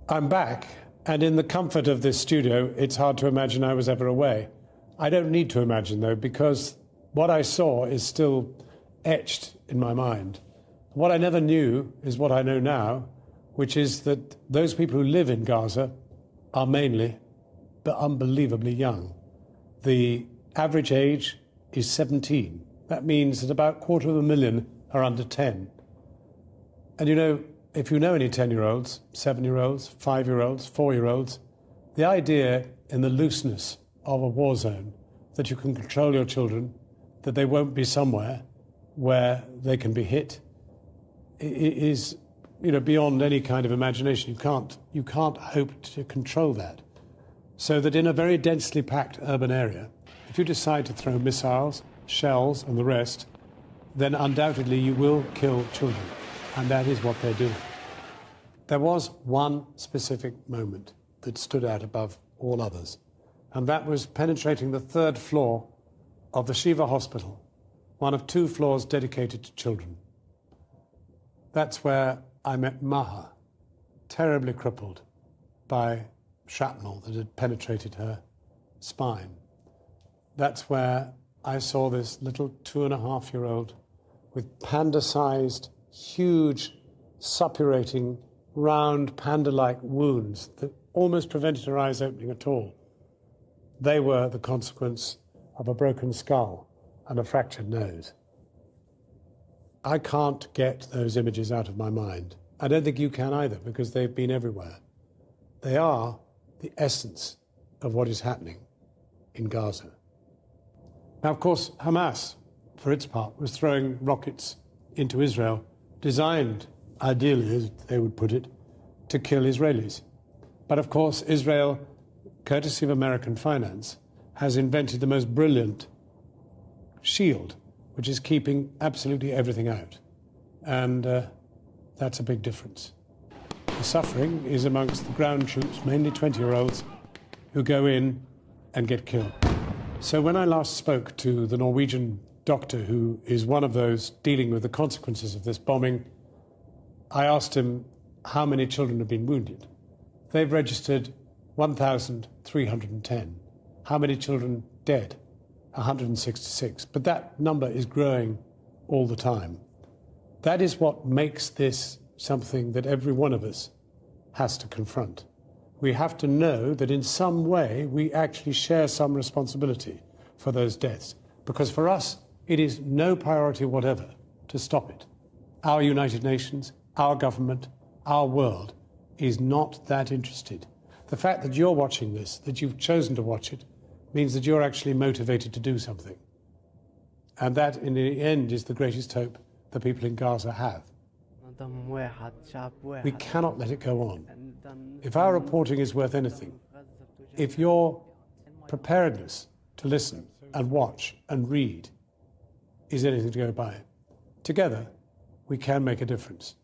I'm back, and in the comfort of this studio, it's hard to imagine I was ever away. I don't need to imagine, though, because what I saw is still etched in my mind. What I never knew is what I know now, which is that those people who live in Gaza are mainly, but unbelievably young. The average age is 17. That means that about 250,000 are under 10. And you know, if you know any 10-year-olds, 7-year-olds, 5-year-olds, 4-year-olds, the idea in the looseness of a war zone that you can control your children, that they won't be somewhere where they can be hit, is, you know, beyond any kind of imagination. You can't hope to control that. So that in a very densely packed urban area, if you decide to throw missiles, shells and the rest, then undoubtedly you will kill children. And that is what they're doing. There was one specific moment that stood out above all others, and that was penetrating the 3rd floor of the Shiva Hospital, one of 2 floors dedicated to children. That's where I met Maha, terribly crippled by shrapnel that had penetrated her spine. That's where I saw this little 2.5-year-old with panda-sized, huge, suppurating, round, panda-like wounds that almost prevented her eyes opening at all. They were the consequence of a broken skull and a fractured nose. I can't get those images out of my mind. I don't think you can either, because they've been everywhere. They are the essence of what is happening in Gaza. Now, of course, Hamas, for its part, was throwing rockets into Israel, designed, ideally, as they would put it, to kill Israelis. But of course, Israel, courtesy of American finance, has invented the most brilliant shield, which is keeping absolutely everything out. And that's a big difference. The suffering is amongst the ground troops, mainly 20-year-olds, who go in and get killed. So when I last spoke to the Norwegian doctor who is one of those dealing with the consequences of this bombing, I asked him how many children have been wounded. They've registered 1,310. How many children dead? 166. But that number is growing all the time. That is what makes this something that every one of us has to confront. We have to know that in some way we actually share some responsibility for those deaths. Because for us, it is no priority whatever to stop it. Our United Nations, our government, our world is not that interested. The fact that you're watching this, that you've chosen to watch it, means that you're actually motivated to do something. And that, in the end, is the greatest hope the people in Gaza have. We cannot let it go on. If our reporting is worth anything, if your preparedness to listen and watch and read is anything to go by, together we can make a difference.